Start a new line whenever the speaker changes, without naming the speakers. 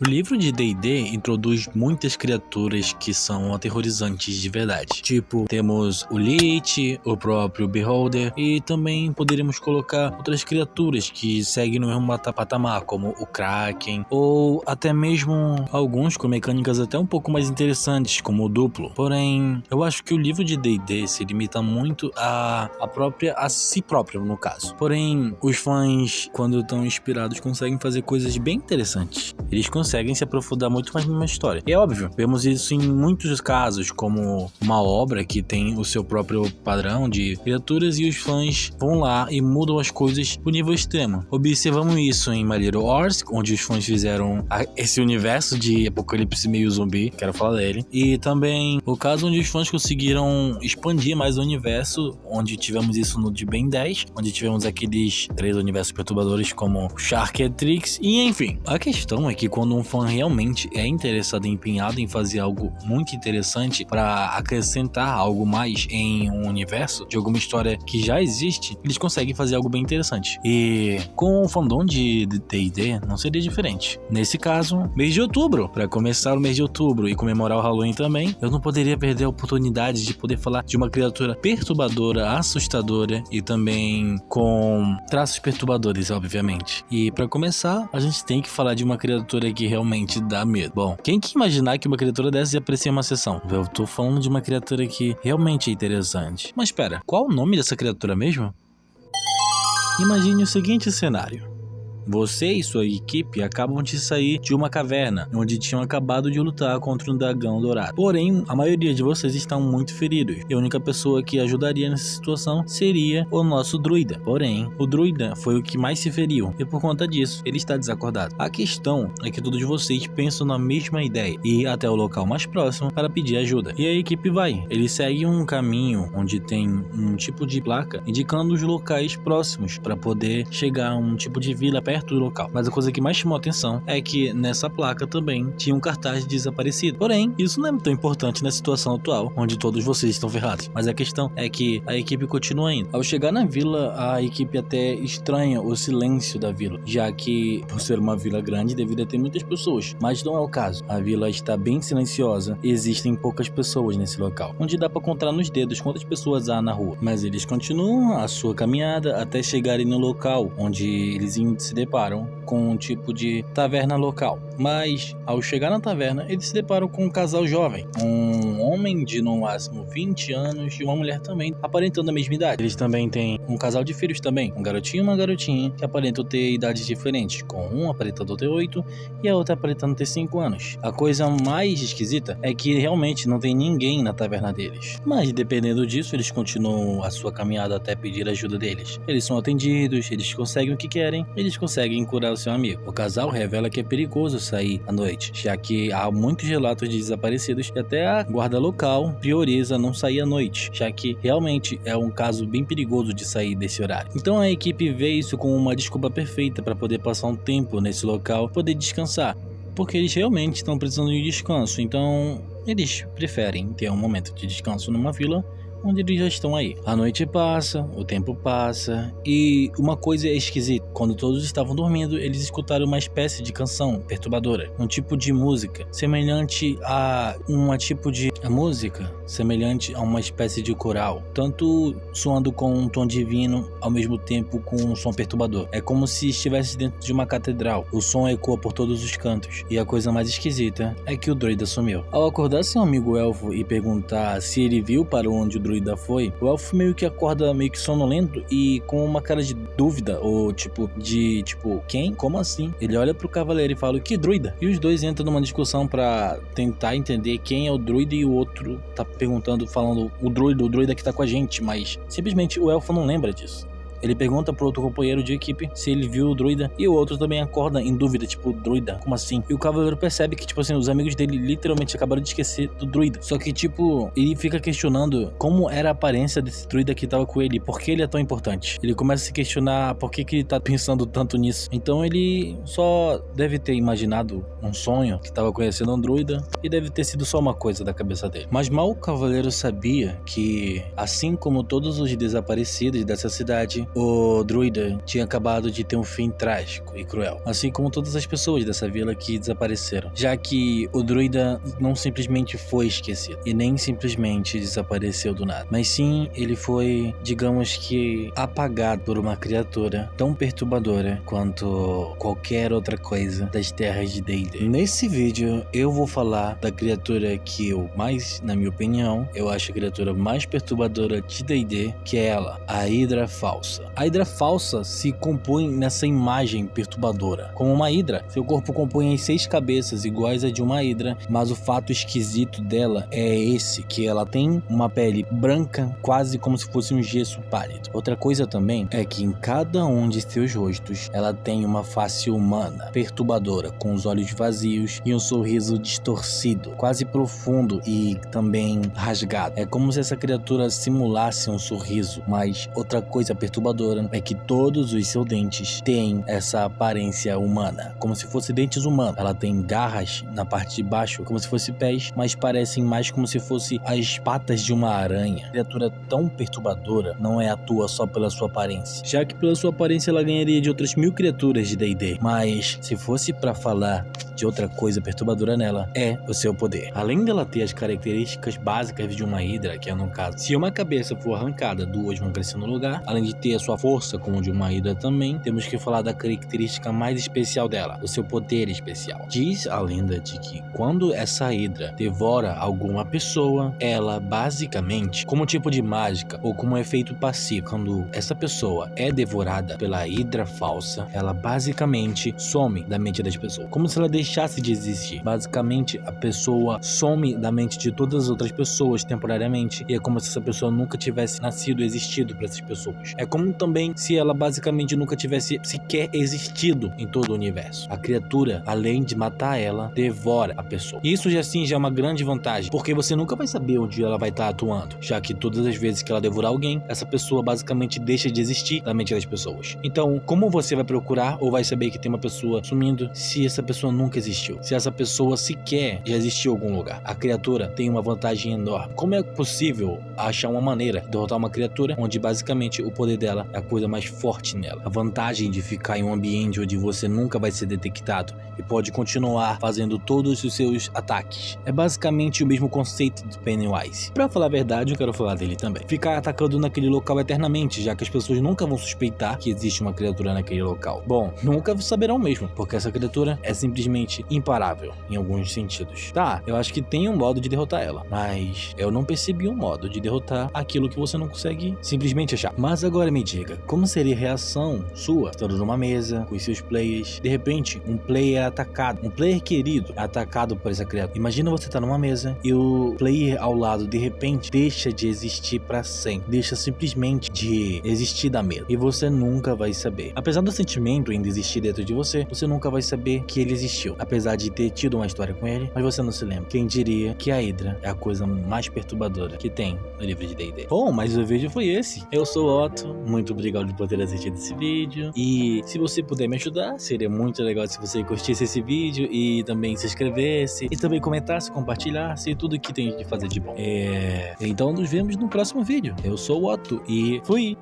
O livro de D&D introduz muitas criaturas que são aterrorizantes de verdade. Tipo, temos o Lich, o próprio Beholder, e também poderíamos colocar outras criaturas que seguem no mesmo patamar, como o Kraken, ou até mesmo alguns com mecânicas até um pouco mais interessantes, como o Duplo. Porém, eu acho que o livro de D&D se limita muito a si próprio, no caso. Porém, os fãs, quando estão inspirados, conseguem fazer coisas bem interessantes. Eles conseguem se aprofundar muito mais numa história. E é óbvio, vemos isso em muitos casos, como uma obra que tem o seu próprio padrão de criaturas e os fãs vão lá e mudam as coisas pro nível extremo. Observamos isso em My Little Horse, onde os fãs fizeram esse universo de apocalipse meio zumbi, quero falar dele. E também o caso onde os fãs conseguiram expandir mais o universo, onde tivemos isso no de Ben 10, onde tivemos aqueles 3 universos perturbadores como Sharketrix, e enfim. A questão é que quando um fã realmente é interessado e empenhado em fazer algo muito interessante para acrescentar algo mais em um universo de alguma história que já existe, eles conseguem fazer algo bem interessante. E com o fandom de D&D não seria diferente. Nesse caso, mês de outubro, para começar o mês de outubro e comemorar o Halloween também, eu não poderia perder a oportunidade de poder falar de uma criatura perturbadora, assustadora e também com traços perturbadores, obviamente. E para começar, a gente tem que falar de uma criatura que realmente dá medo. Bom, quem que imaginar que uma criatura dessa ia aparecer em uma sessão? Eu tô falando de uma criatura que realmente é interessante. Mas espera, qual o nome dessa criatura mesmo? Imagine o seguinte cenário. Você e sua equipe acabam de sair de uma caverna, onde tinham acabado de lutar contra um dragão dourado. Porém, a maioria de vocês estão muito feridos, e a única pessoa que ajudaria nessa situação seria o nosso druida. Porém, o druida foi o que mais se feriu, e por conta disso, ele está desacordado. A questão é que todos vocês pensam na mesma ideia, e ir até o local mais próximo para pedir ajuda. E a equipe vai. Eles seguem um caminho onde tem um tipo de placa indicando os locais próximos para poder chegar a um tipo de vila perto do local. Mas a coisa que mais chamou a atenção é que nessa placa também tinha um cartaz de desaparecido. Porém, isso não é tão importante na situação atual, onde todos vocês estão ferrados. Mas a questão é que a equipe continua indo. Ao chegar na vila, a equipe até estranha o silêncio da vila, já que, por ser uma vila grande, deveria ter muitas pessoas. Mas não é o caso. A vila está bem silenciosa e existem poucas pessoas nesse local, onde dá para contar nos dedos quantas pessoas há na rua. Mas eles continuam a sua caminhada até chegarem no local, onde eles se deparam com um tipo de taverna local. Mas, ao chegar na taverna, eles se deparam com um casal jovem. Um homem de no máximo 20 anos e uma mulher também, aparentando a mesma idade. Eles também têm um casal de filhos também, um garotinho e uma garotinha, que aparentam ter idades diferentes, com um aparentando ter 8 e a outra aparentando ter 5 anos. A coisa mais esquisita é que realmente não tem ninguém na taverna deles. Mas, dependendo disso, eles continuam a sua caminhada até pedir a ajuda deles. Eles são atendidos, eles conseguem o que querem, eles conseguem curar o seu amigo. O casal revela que é perigoso sair à noite, já que há muitos relatos de desaparecidos e até a guarda local prioriza não sair à noite, já que realmente é um caso bem perigoso de sair desse horário. Então a equipe vê isso como uma desculpa perfeita para poder passar um tempo nesse local, poder descansar, porque eles realmente estão precisando de descanso, então eles preferem ter um momento de descanso numa vila onde eles já estão aí. A noite passa, o tempo passa, e uma coisa é esquisita. Quando todos estavam dormindo, eles escutaram uma espécie de canção perturbadora, um tipo de música semelhante a uma espécie de coral, tanto soando com um tom divino ao mesmo tempo com um som perturbador. É como se estivesse dentro de uma catedral. O som ecoa por todos os cantos, e a coisa mais esquisita é que o druida sumiu. Ao acordar seu amigo elfo e perguntar se ele viu para onde o druida foi, o elfo meio que acorda meio que sonolento e com uma cara de dúvida, ou tipo, quem? Como assim? Ele olha pro cavaleiro e fala, que druida? E os dois entram numa discussão pra tentar entender quem é o druida, e o outro tá perguntando, falando, o druida que tá com a gente, mas simplesmente o elfo não lembra disso. Ele pergunta pro outro companheiro de equipe se ele viu o druida, e o outro também acorda em dúvida, tipo, druida, como assim? E o cavaleiro percebe que, tipo assim, os amigos dele literalmente acabaram de esquecer do druida. Só que, tipo, ele fica questionando como era a aparência desse druida que tava com ele, e por que ele é tão importante. Ele começa a se questionar por que ele tá pensando tanto nisso. Então ele só deve ter imaginado um sonho, que tava conhecendo um druida, e deve ter sido só uma coisa da cabeça dele. Mas mal o cavaleiro sabia que, assim como todos os desaparecidos dessa cidade, o druida tinha acabado de ter um fim trágico e cruel, assim como todas as pessoas dessa vila que desapareceram, já que o druida não simplesmente foi esquecido e nem simplesmente desapareceu do nada, mas sim ele foi, digamos que, apagado por uma criatura tão perturbadora quanto qualquer outra coisa das terras de D&D. Nesse vídeo eu vou falar da criatura que eu mais, na minha opinião, eu acho a criatura mais perturbadora de D&D, que é ela, a Hidra Falsa. A Hidra Falsa se compõe nessa imagem perturbadora. Como uma hidra, seu corpo compõe as 6 cabeças iguais a de uma hidra, mas o fato esquisito dela é esse, que ela tem uma pele branca, quase como se fosse um gesso pálido. Outra coisa também é que em cada um de seus rostos, ela tem uma face humana, perturbadora, com os olhos vazios e um sorriso distorcido, quase profundo e também rasgado. É como se essa criatura simulasse um sorriso, mas outra coisa perturbadora é que todos os seus dentes têm essa aparência humana, como se fossem dentes humanos. Ela tem garras na parte de baixo, como se fossem pés, mas parecem mais como se fossem as patas de uma aranha. A criatura tão perturbadora não é à toa só pela sua aparência, já que pela sua aparência ela ganharia de outras 1000 criaturas de D&D, mas se fosse pra falar de outra coisa perturbadora nela, é o seu poder. Além dela ter as características básicas de uma hidra, que é no caso, se uma cabeça for arrancada, 2 vão crescer no lugar, além de ter a sua força como de uma hidra também, temos que falar da característica mais especial dela, o seu poder especial. Diz a lenda de que quando essa hidra devora alguma pessoa, ela basicamente, como tipo de mágica ou como efeito passivo, quando essa pessoa é devorada pela hidra falsa, ela basicamente some da mente das pessoas, como se ela deixasse de existir. Basicamente, a pessoa some da mente de todas as outras pessoas temporariamente, e é como se essa pessoa nunca tivesse nascido e existido para essas pessoas. É como também se ela basicamente nunca tivesse sequer existido em todo o universo. A criatura, além de matar ela, devora a pessoa. Isso já sim já é uma grande vantagem, porque você nunca vai saber onde ela vai estar atuando, já que todas as vezes que ela devorar alguém, essa pessoa basicamente deixa de existir na mente das pessoas. Então, como você vai procurar ou vai saber que tem uma pessoa sumindo se essa pessoa nunca existiu? Se essa pessoa sequer já existiu em algum lugar? A criatura tem uma vantagem enorme. Como é possível achar uma maneira de derrotar uma criatura onde basicamente o poder dela é a coisa mais forte nela? A vantagem de ficar em um ambiente onde você nunca vai ser detectado e pode continuar fazendo todos os seus ataques. É basicamente o mesmo conceito do Pennywise. Pra falar a verdade, eu quero falar dele também. Ficar atacando naquele local eternamente, já que as pessoas nunca vão suspeitar que existe uma criatura naquele local. Bom, nunca saberão mesmo, porque essa criatura é simplesmente imparável em alguns sentidos. Tá, eu acho que tem um modo de derrotar ela, mas eu não percebi um modo de derrotar aquilo que você não consegue simplesmente achar. Mas agora me diga, como seria a reação sua, estando numa mesa com os seus players, de repente um player é atacado, um player querido é atacado por essa criatura. Imagina você tá numa mesa e o player ao lado de repente deixa de existir pra sempre, deixa simplesmente de existir da mesa, e você nunca vai saber. Apesar do sentimento ainda existir dentro de você, você nunca vai saber que ele existiu, apesar de ter tido uma história com ele, mas você não se lembra. Quem diria que a Hidra é a coisa mais perturbadora que tem no livro de D&D. Bom, mas o vídeo foi esse. Eu sou o Otto, muito obrigado por ter assistido esse vídeo, e se você puder me ajudar, seria muito legal se você curtisse esse vídeo e também se inscrevesse, e também comentasse, compartilhasse, tudo que tem de fazer de bom. Então nos vemos no próximo vídeo. Eu sou o Otto e fui!